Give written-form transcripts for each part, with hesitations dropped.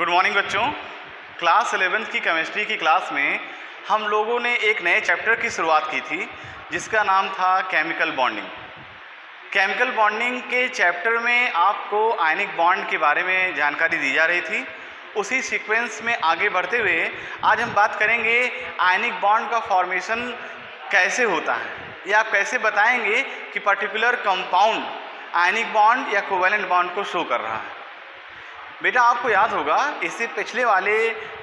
Good morning बच्चों। Class 11th की chemistry की क्लास में हम लोगों ने एक नए चैप्टर की शुरुआत की थी जिसका नाम था केमिकल बॉन्डिंग। केमिकल बॉन्डिंग के चैप्टर में आपको आयनिक बॉन्ड के बारे में जानकारी दी जा रही थी। उसी सीक्वेंस में आगे बढ़ते हुए आज हम बात करेंगे आयनिक बॉन्ड का फॉर्मेशन कैसे होता है, या आप कैसे बताएंगे कि पर्टिकुलर कंपाउंड आयनिक बॉन्ड या कोवैलेंट बॉन्ड को शो कर रहा है। बेटा आपको याद होगा इससे पिछले वाले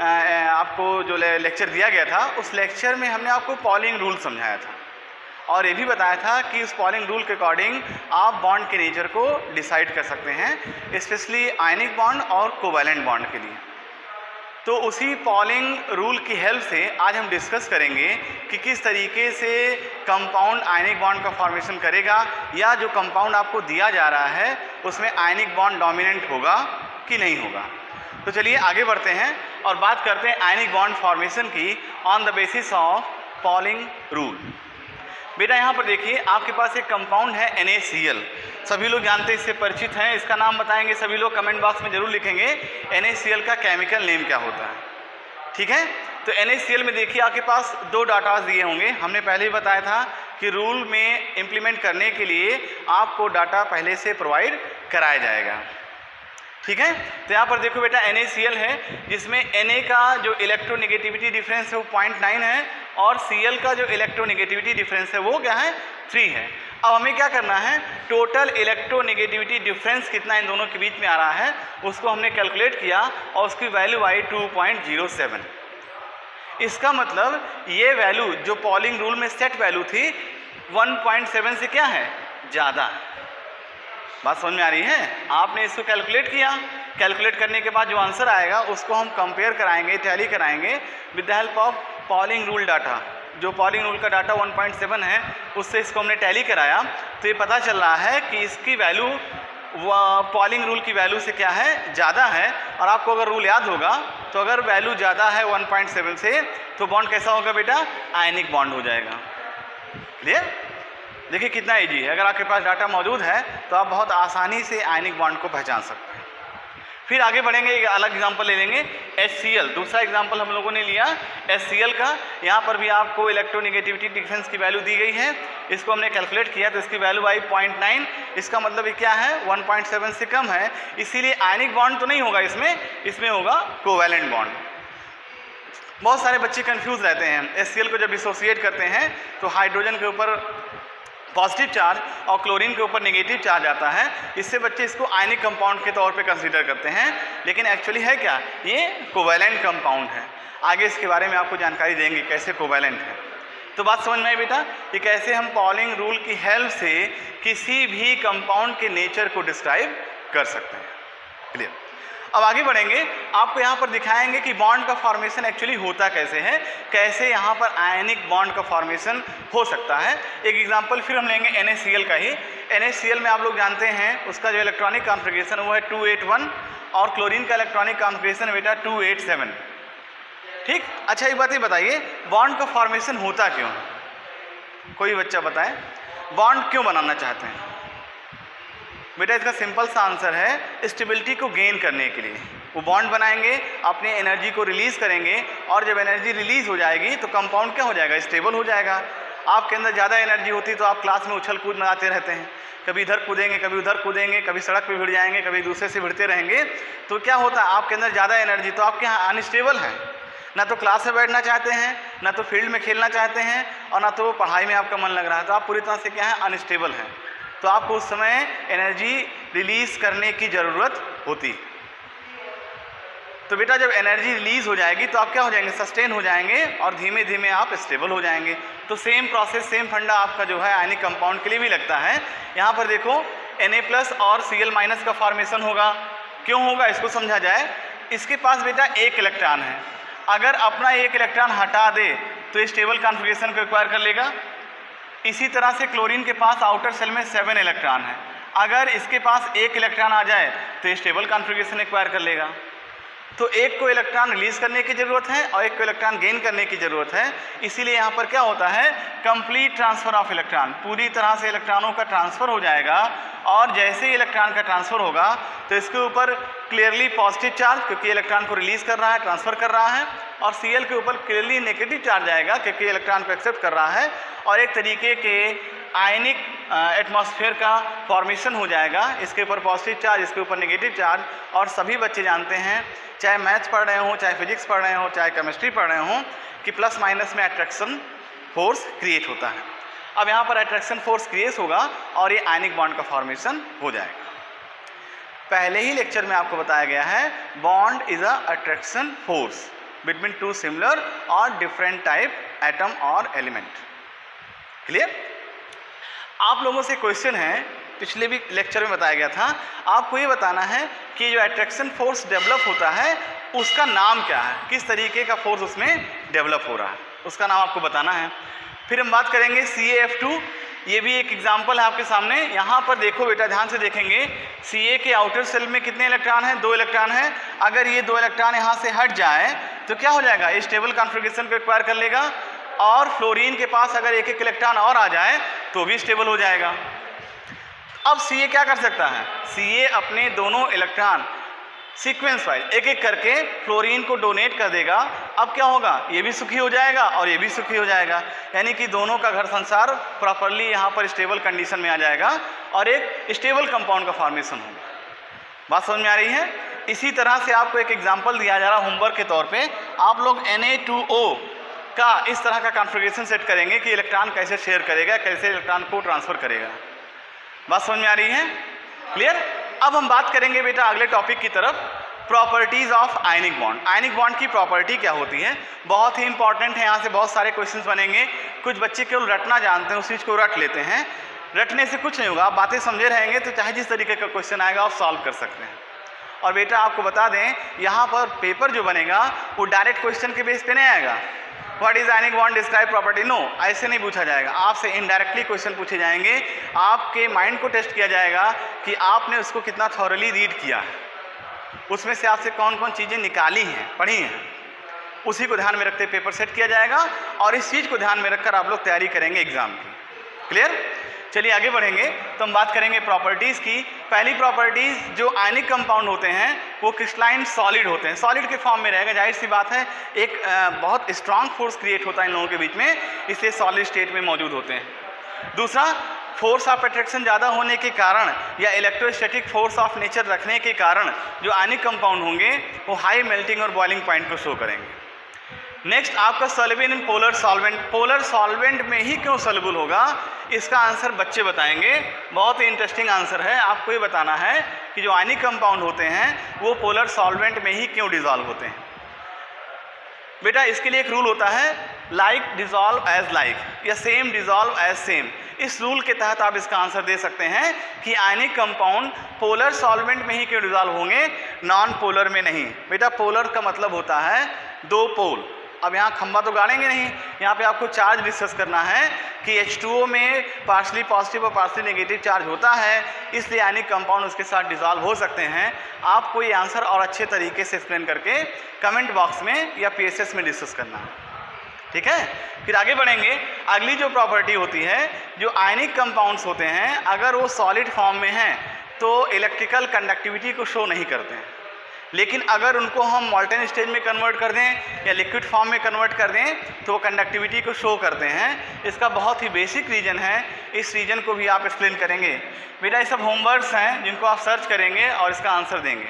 आपको जो लेक्चर दिया गया था उस लेक्चर में हमने आपको पॉलिंग रूल समझाया था और ये भी बताया था कि उस पॉलिंग रूल के अकॉर्डिंग आप बॉन्ड के नेचर को डिसाइड कर सकते हैं, स्पेशली आयनिक बॉन्ड और कोवैलेंट बॉन्ड के लिए। तो उसी पॉलिंग रूल की हेल्प से आज हम डिस्कस करेंगे कि किस तरीके से कंपाउंड आयनिक बॉन्ड का फॉर्मेशन करेगा, या जो कंपाउंड आपको दिया जा रहा है उसमें आयनिक बॉन्ड डोमिनेंट होगा कि नहीं होगा। तो चलिए आगे बढ़ते हैं और बात करते हैं आयनिक बॉन्ड फॉर्मेशन की on the basis of polling rule. बेटा यहाँ पर देखिए आपके पास एक कंपाउंड है NaCl। सभी लोग जानते हैं, इससे परिचित हैं। इसका नाम बताएंगे सभी लोग, कमेंट बॉक्स में जरूर लिखेंगे NaCl का केमिकल नेम क्या होता है। ठीक है, तो NaCl में देखिए आपके पास दो डाटाज दिए होंगे। हमने पहले ही बताया था कि रूल में इम्प्लीमेंट करने के लिए आपको डाटा पहले से प्रोवाइड कराया जाएगा। ठीक है, तो यहाँ पर देखो बेटा NaCl है जिसमें Na का जो इलेक्ट्रोनेगेटिविटी डिफरेंस है वो 0.9 है और Cl का जो इलेक्ट्रोनेगेटिविटी डिफरेंस है वो क्या है 3 है। अब हमें क्या करना है, टोटल इलेक्ट्रोनेगेटिविटी डिफरेंस कितना इन दोनों के बीच में आ रहा है उसको हमने कैलकुलेट किया और उसकी वैल्यू आई 2.07। इसका मतलब ये वैल्यू जो पॉलिंग रूल में सेट वैल्यू थी 1.7 से क्या है ज़्यादा है। बात समझ में आ रही है? आपने इसको कैलकुलेट किया, कैलकुलेट करने के बाद जो आंसर आएगा उसको हम कंपेयर कराएंगे, टैली कराएंगे with the help of polling rule data. जो पॉलिंग रूल का डाटा 1.7 है उससे इसको हमने टैली कराया, तो ये पता चल रहा है कि इसकी वैल्यू पॉलिंग रूल की वैल्यू से क्या है ज़्यादा है। और आपको अगर रूल याद होगा तो अगर वैल्यू ज़्यादा है 1.7 से तो बॉन्ड कैसा होगा बेटा, आयनिक बॉन्ड हो जाएगा। क्लियर? देखिए कितना इजी है, अगर आपके पास डाटा मौजूद है तो आप बहुत आसानी से आयनिक बॉन्ड को पहचान सकते हैं। फिर आगे बढ़ेंगे, एक अलग एग्जांपल ले लेंगे HCl। दूसरा एग्जांपल हम लोगों ने लिया HCl का। यहाँ पर भी आपको इलेक्ट्रोनेगेटिविटी डिफरेंस की वैल्यू दी गई है, इसको हमने कैलकुलेट किया तो इसकी वैल्यू आई 0.9। इसका मतलब ये क्या है 1.7 से कम है, इसीलिए आयनिक बॉन्ड तो नहीं होगा इसमें होगा कोवैलेंट बॉन्ड। बहुत सारे बच्चे कन्फ्यूज़ रहते हैं, HCl को जब एसोसिएट करते हैं तो हाइड्रोजन के ऊपर पॉजिटिव चार्ज और क्लोरीन के ऊपर नेगेटिव चार्ज आता है, इससे बच्चे इसको आयनिक कंपाउंड के तौर पे कंसीडर करते हैं, लेकिन एक्चुअली है क्या, ये कोवैलेंट कंपाउंड है। आगे इसके बारे में आपको जानकारी देंगे कैसे कोवैलेंट है। तो बात समझ में आई बेटा कि कैसे हम पॉलिंग रूल की हेल्प से किसी भी कंपाउंड के नेचर को डिस्क्राइब कर सकते हैं। क्लियर? अब आगे बढ़ेंगे, आपको यहाँ पर दिखाएंगे कि बॉन्ड का फॉर्मेशन एक्चुअली होता कैसे है, कैसे यहाँ पर आयनिक बॉन्ड का फॉर्मेशन हो सकता है। एक एग्जांपल फिर हम लेंगे NaCl का ही। NaCl में आप लोग जानते हैं उसका जो इलेक्ट्रॉनिक कॉन्फ़िगरेशन वो है 281 और क्लोरीन का इलेक्ट्रॉनिक कॉन्फ़िगरेशन बेटा 287। ठीक, अच्छा एक बात ये बताइए, बॉन्ड का फॉर्मेशन होता क्यों है? कोई बच्चा बताए बॉन्ड क्यों बनाना चाहते हैं? बेटा इसका सिंपल सा आंसर है, स्टेबिलिटी को गेन करने के लिए वो बॉन्ड बनाएंगे, अपनी एनर्जी को रिलीज़ करेंगे और जब एनर्जी रिलीज़ हो जाएगी तो कंपाउंड क्या हो जाएगा, स्टेबल हो जाएगा। आपके अंदर ज़्यादा एनर्जी होती तो आप क्लास में उछल कूद मनाते रहते हैं, कभी इधर कूदेंगे कभी उधर कूदेंगे, कभी सड़क पे भिड़ जाएंगे कभी दूसरे से भिड़ते रहेंगे। तो क्या होता है, आपके अंदर ज़्यादा एनर्जी तो आपके यहाँ अनस्टेबल है, ना तो क्लास में बैठना चाहते हैं, ना तो फील्ड में खेलना चाहते हैं और ना तो पढ़ाई में आपका मन लग रहा है, तो आप पूरी तरह से क्या है अनस्टेबल हैं। तो आपको उस समय एनर्जी रिलीज़ करने की ज़रूरत होती। तो बेटा जब एनर्जी रिलीज़ हो जाएगी तो आप क्या हो जाएंगे, सस्टेन हो जाएंगे और धीमे धीमे आप स्टेबल हो जाएंगे। तो सेम प्रोसेस, सेम फंडा आपका जो है आयनिक कंपाउंड के लिए भी लगता है। यहाँ पर देखो Na+ और Cl- का फॉर्मेशन होगा। क्यों होगा इसको समझा जाए। इसके पास बेटा एक इलेक्ट्रॉन है, अगर अपना एक इलेक्ट्रॉन हटा दे तो स्टेबल कॉन्फ़िगरेशन को एक्वायर कर लेगा। इसी तरह से क्लोरीन के पास आउटर सेल में 7 इलेक्ट्रॉन है, अगर इसके पास एक इलेक्ट्रॉन आ जाए तो स्टेबल कॉन्फ़िगरेशन एक्वायर कर लेगा। तो एक को इलेक्ट्रॉन रिलीज करने की ज़रूरत है और एक को इलेक्ट्रॉन गेन करने की ज़रूरत है। इसीलिए यहाँ पर क्या होता है, कंप्लीट ट्रांसफ़र ऑफ इलेक्ट्रॉन, पूरी तरह से इलेक्ट्रॉनों का ट्रांसफ़र हो जाएगा। और जैसे ही इलेक्ट्रॉन का ट्रांसफ़र होगा तो इसके ऊपर क्लियरली पॉजिटिव चार्ज, क्योंकि इलेक्ट्रॉन को रिलीज़ कर रहा है, ट्रांसफ़र कर रहा है, और Cl के ऊपर क्लियरली नेगेटिव चार्ज आएगा क्योंकि इलेक्ट्रॉन को एक्सेप्ट कर रहा है, और एक तरीके के आयनिक एटमॉस्फेयर का फॉर्मेशन हो जाएगा। इसके ऊपर पॉजिटिव चार्ज, इसके ऊपर नेगेटिव चार्ज। और सभी बच्चे जानते हैं, चाहे मैथ्स पढ़ रहे हों, चाहे फिजिक्स पढ़ रहे हों, चाहे केमिस्ट्री पढ़ रहे हों, कि प्लस माइनस में अट्रैक्शन फोर्स क्रिएट होता है। अब यहाँ पर अट्रैक्शन फोर्स क्रिएट होगा और ये आयनिक बॉन्ड का फॉर्मेशन हो जाएगा। पहले ही लेक्चर में आपको बताया गया है, bond is a attraction force between two similar और डिफरेंट टाइप एटम और एलिमेंट। क्लियर? आप लोगों से क्वेश्चन है, पिछले भी लेक्चर में बताया गया था, आपको ये बताना है कि जो अट्रैक्शन फोर्स डेवलप होता है उसका नाम क्या है, किस तरीके का फोर्स उसमें डेवलप हो रहा है, उसका नाम आपको बताना है। फिर हम बात करेंगे CaF2, ये भी एक एग्जाम्पल है आपके सामने। यहाँ पर देखो बेटा, ध्यान से देखेंगे, Ca के आउटर सेल में कितने इलेक्ट्रॉन हैं? 2 इलेक्ट्रॉन हैं। अगर ये 2 इलेक्ट्रॉन यहाँ से हट जाए तो क्या हो जाएगा, ये स्टेबल कॉन्फ़िगरेशन को एक्वायर कर लेगा, और फ्लोरीन के पास अगर एक एक इलेक्ट्रॉन और आ जाए तो भी स्टेबल हो जाएगा। अब Ca क्या कर सकता है, Ca अपने दोनों इलेक्ट्रॉन सीक्वेंस वाइज एक एक करके फ्लोरीन को डोनेट कर देगा। अब क्या होगा, ये भी सुखी हो जाएगा और ये भी सुखी हो जाएगा, यानी कि दोनों का घर संसार प्रॉपरली यहाँ पर स्टेबल कंडीशन में आ जाएगा और एक स्टेबल कंपाउंड का फॉर्मेशन होगा। बात समझ में आ रही है? इसी तरह से आपको एक एग्जाम्पल दिया जा रहा है होमवर्क के तौर पे। आप लोग Na2O का इस तरह का कॉन्फ़िगरेशन सेट करेंगे कि इलेक्ट्रॉन कैसे शेयर करेगा, कैसे इलेक्ट्रॉन को ट्रांसफ़र करेगा। बात समझ में आ रही है? क्लियर? अब हम बात करेंगे बेटा अगले टॉपिक की तरफ, properties of ionic bond. Ionic bond की प्रॉपर्टी क्या होती है, बहुत ही इंपॉर्टेंट है। यहाँ से बहुत सारे क्वेश्चंस बनेंगे। कुछ बच्चे केवल रटना जानते हैं, उस चीज़ को रट लेते हैं। रटने से कुछ नहीं होगा, आप बातें समझे रहेंगे तो चाहे जिस तरीके का क्वेश्चन आएगा आप सॉल्व कर सकते हैं। और बेटा आपको बता दें, यहाँ पर पेपर जो बनेगा वो डायरेक्ट क्वेश्चन के बेस पे नहीं आएगा। What is ionic bond describe property, no, ऐसे नहीं पूछा जाएगा। आपसे इनडायरेक्टली क्वेश्चन पूछे जाएंगे, आपके माइंड को टेस्ट किया जाएगा कि आपने उसको कितना थॉरली रीड किया है, उसमें से आपसे कौन कौन चीज़ें निकाली हैं, पढ़ी हैं, उसी को ध्यान में रखते पेपर सेट किया जाएगा। और इस चीज़ को ध्यान में रखकर आप लोग तैयारी करेंगे एग्जाम की। क्लियर? चलिए आगे बढ़ेंगे तो हम बात करेंगे प्रॉपर्टीज़ की। पहली प्रॉपर्टीज़, जो आयनिक कंपाउंड होते हैं वो क्रिस्टलाइन सॉलिड होते हैं, सॉलिड के फॉर्म में रहेगा। जाहिर सी बात है, एक बहुत स्ट्रांग फोर्स क्रिएट होता है इन लोगों के बीच में, इसलिए सॉलिड स्टेट में मौजूद होते हैं। दूसरा, फोर्स ऑफ अट्रैक्शन ज़्यादा होने के कारण या इलेक्ट्रोस्टैटिक फोर्स ऑफ नेचर रखने के कारण जो आयनिक कंपाउंड होंगे वो हाई मेल्टिंग और बॉइलिंग पॉइंट को शो करेंगे। नेक्स्ट आपका soluble in polar solvent. Polar solvent में ही क्यों सॉल्युबल होगा, इसका आंसर बच्चे बताएंगे। बहुत ही इंटरेस्टिंग आंसर है। आपको ये बताना है कि जो आयनिक कंपाउंड होते हैं वो पोलर सॉल्वेंट में ही क्यों डिजॉल्व होते हैं। बेटा इसके लिए एक रूल होता है, लाइक डिजॉल्व एज लाइक या सेम डिजॉल्व एज सेम। इस रूल के तहत आप इसका आंसर दे सकते हैं कि आयनिक कंपाउंड पोलर सॉल्वेंट में ही क्यों डिजॉल्व होंगे, नॉन पोलर में नहीं। बेटा पोलर का मतलब होता है 2 पोल। अब यहाँ खंबा तो गाड़ेंगे नहीं, यहाँ पे आपको चार्ज डिस्कस करना है कि H2O में पार्शली पॉजिटिव और पार्शली नेगेटिव चार्ज होता है, इसलिए आयनिक कंपाउंड उसके साथ डिजॉल्व हो सकते हैं। आपको ये आंसर और अच्छे तरीके से एक्सप्लेन करके कमेंट बॉक्स में या PSS में डिस्कस करना है, ठीक है। फिर आगे बढ़ेंगे। अगली जो प्रॉपर्टी होती है, जो आयनिक कंपाउंड्स होते हैं अगर वो सॉलिड फॉर्म में हैं तो इलेक्ट्रिकल कंडक्टिविटी को शो नहीं करते हैं, लेकिन अगर उनको हम मॉल्टेन स्टेज में कन्वर्ट कर दें या लिक्विड फॉर्म में कन्वर्ट कर दें तो वो कंडक्टिविटी को शो करते हैं। इसका बहुत ही बेसिक रीज़न है, इस रीज़न को भी आप एक्सप्लेन करेंगे। बेटा ये सब होमवर्क्स हैं जिनको आप सर्च करेंगे और इसका आंसर देंगे।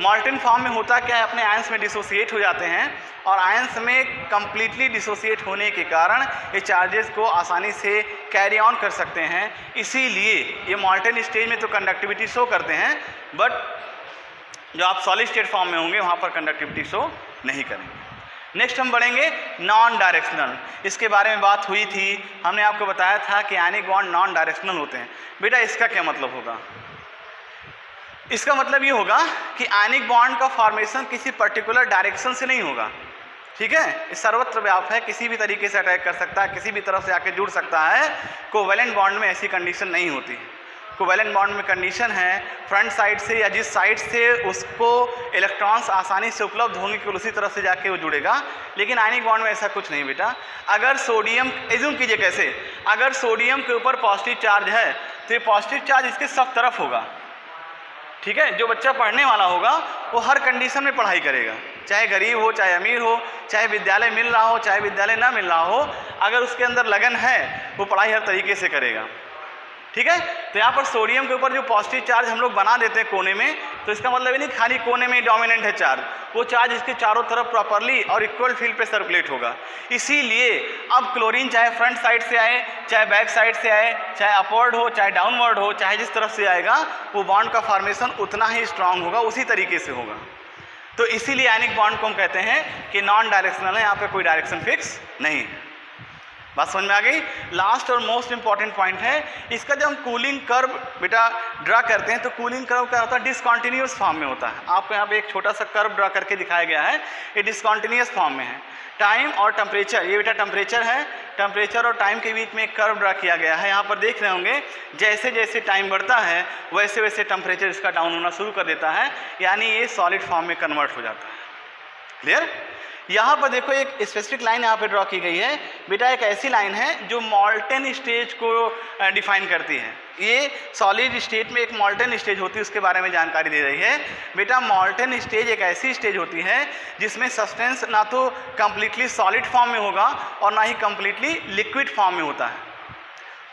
मॉल्टेन फॉर्म में होता क्या है, अपने आयंस में डिसोसिएट हो जाते हैं और आयंस में कम्प्लीटली डिसोसिएट होने के कारण ये चार्जेस को आसानी से कैरी ऑन कर सकते हैं। इसीलिए ये मॉल्टेन स्टेज में तो कंडक्टिविटी शो करते हैं, बट जो आप सॉलिड स्टेट फॉर्म में होंगे वहाँ पर कंडक्टिविटी शो नहीं करेंगे। नेक्स्ट हम बढ़ेंगे नॉन डायरेक्शनल। इसके बारे में बात हुई थी, हमने आपको बताया था कि आयनिक बॉन्ड नॉन डायरेक्शनल होते हैं। बेटा इसका क्या मतलब होगा, इसका मतलब ये होगा कि आयनिक बॉन्ड का फॉर्मेशन किसी पर्टिकुलर डायरेक्शन से नहीं होगा, ठीक है। ये सर्वत्र व्याप्त है, किसी भी तरीके से अटैक कर सकता है, किसी भी तरफ से आके जुड़ सकता है। कोवैलेंट बॉन्ड में ऐसी कंडीशन नहीं होती। कोवैलेंट बॉन्ड में कंडीशन है फ्रंट साइड से या जिस साइड से उसको इलेक्ट्रॉन्स आसानी से उपलब्ध होंगे केवल उसी तरफ से जाके वो जुड़ेगा। लेकिन आयनिक बॉन्ड में ऐसा कुछ नहीं बेटा। अगर सोडियम, एज्यूम कीजिए कैसे, अगर सोडियम के ऊपर पॉजिटिव चार्ज है तो ये पॉजिटिव चार्ज इसके सब तरफ होगा, ठीक है। जो बच्चा पढ़ने वाला होगा वो हर कंडीशन में पढ़ाई करेगा, चाहे गरीब हो, चाहे अमीर हो, चाहे विद्यालय मिल रहा हो, चाहे विद्यालय ना मिल रहा हो, अगर उसके अंदर लगन है वो पढ़ाई हर तरीके से करेगा, ठीक है। तो यहाँ पर सोडियम के ऊपर जो पॉजिटिव चार्ज हम लोग बना देते हैं कोने में, तो इसका मतलब ये नहीं खाली कोने में डोमिनेंट है चार्ज, वो चार्ज इसके चारों तरफ प्रॉपरली और इक्वल फील्ड पे सर्कुलेट होगा। इसीलिए अब क्लोरीन चाहे फ्रंट साइड से आए, चाहे बैक साइड से आए, चाहे अपवर्ड हो, चाहे डाउनवर्ड हो, चाहे जिस तरफ से आएगा, वो बॉन्ड का फॉर्मेशन उतना ही स्ट्रांग होगा, उसी तरीके से होगा। तो इसीलिए आयनिक बॉन्ड को हम कहते हैं कि नॉन डायरेक्शनल है, यहाँ पे कोई डायरेक्शन फिक्स नहीं है। बात समझ में आ गई। लास्ट और मोस्ट इंपॉर्टेंट पॉइंट है इसका, जब हम कूलिंग कर्व बेटा ड्रा करते हैं तो कूलिंग कर्व क्या होता है, डिसकॉन्टिन्यूस फॉर्म में होता है। आपको यहाँ पे एक छोटा सा कर्व ड्रा करके दिखाया गया है, ये डिसकॉन्टिन्यूस फॉर्म में है। टाइम और टेम्परेचर, ये बेटा टेम्परेचर है, टेम्परेचर और टाइम के बीच में एक कर्व ड्रा किया गया है। यहाँ पर देख रहे होंगे जैसे जैसे टाइम बढ़ता है वैसे वैसे टेम्परेचर इसका डाउन होना शुरू कर देता है, यानी ये सॉलिड फॉर्म में कन्वर्ट हो जाता है। क्लियर। यहाँ पर देखो एक स्पेसिफिक लाइन यहाँ पे ड्रॉ की गई है बेटा, एक ऐसी लाइन है जो मॉल्टन स्टेज को डिफाइन करती है। ये सॉलिड स्टेट में एक मॉल्टन स्टेज होती है, उसके बारे में जानकारी दे रही है बेटा। मॉल्टन स्टेज एक ऐसी स्टेज होती है जिसमें सब्सटेंस ना तो कम्प्लीटली सॉलिड फॉर्म में होगा और ना ही कम्प्लीटली लिक्विड फॉर्म में होता है,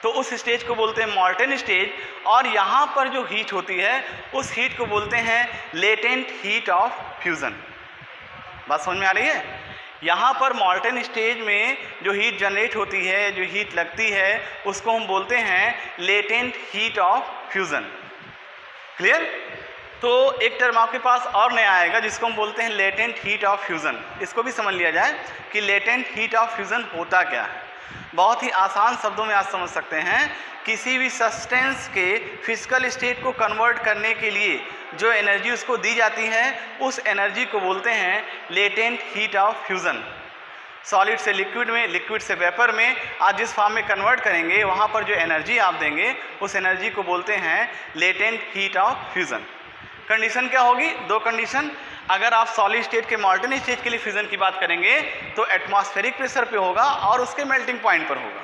तो उस स्टेज को बोलते हैं मॉल्टन स्टेज। और यहाँ पर जो हीट होती है उस हीट को बोलते हैं लेटेंट हीट ऑफ फ्यूज़न। बात समझ में आ रही है। यहाँ पर मॉल्टन स्टेज में जो हीट जनरेट होती है, जो हीट लगती है, उसको हम बोलते हैं latent heat of fusion. Clear. तो एक टर्म आपके पास और नया आएगा जिसको हम बोलते हैं लेटेंट हीट ऑफ फ्यूज़न। इसको भी समझ लिया जाए कि लेटेंट हीट ऑफ फ्यूज़न होता क्या है। बहुत ही आसान शब्दों में आज समझ सकते हैं, किसी भी सब्सटेंस के फिजिकल स्टेट को कन्वर्ट करने के लिए जो एनर्जी उसको दी जाती है उस एनर्जी को बोलते हैं latent heat of fusion. Solid से लिक्विड में, लिक्विड से वेपर में आप जिस फॉर्म में कन्वर्ट करेंगे वहाँ पर जो एनर्जी आप देंगे उस एनर्जी को बोलते हैं latent heat of fusion. Condition क्या होगी, दो कंडीशन। अगर आप सॉलिड स्टेट के मॉल्टन स्टेट के लिए फ्यूज़न की बात करेंगे तो एटमॉस्फेरिक प्रेशर पे होगा और उसके मेल्टिंग पॉइंट पर होगा।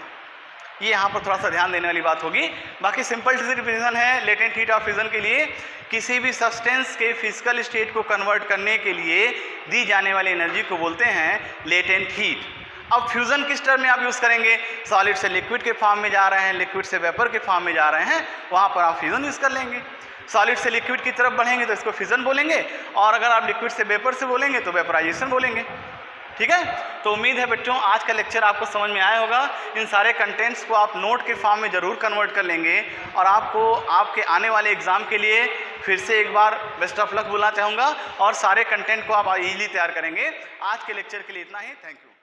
ये यहाँ पर थोड़ा सा ध्यान देने वाली बात होगी। बाकी सिंपल डिफिनेशन है लेटेंट हीट ऑफ फ्यूज़न के लिए, किसी भी सब्सटेंस के फिजिकल स्टेट को कन्वर्ट करने के लिए दी जाने वाली एनर्जी को बोलते हैं लेटेंट हीट। अब फ्यूज़न किस टर्म में आप यूज़ करेंगे, सॉलिड से लिक्विड के फॉर्म में जा रहे हैं, लिक्विड से वेपर के फॉर्म में जा रहे हैं, वहाँ पर आप फ्यूज़न यूज़ कर लेंगे। सॉलिड से लिक्विड की तरफ बढ़ेंगे तो इसको फ्यूज़न बोलेंगे, और अगर आप लिक्विड से वेपर से बोलेंगे तो वेपराइजेशन बोलेंगे। ठीक है। तो उम्मीद है बच्चों आज का लेक्चर आपको समझ में आया होगा। इन सारे कंटेंट्स को आप नोट के फॉर्म में ज़रूर कन्वर्ट कर लेंगे और आपको आपके आने वाले एग्ज़ाम के लिए फिर से एक बार बेस्ट ऑफ लक बोलना चाहूँगा और सारे कंटेंट को आप ईजिली तैयार करेंगे। आज के लेक्चर के लिए इतना ही। Thank you.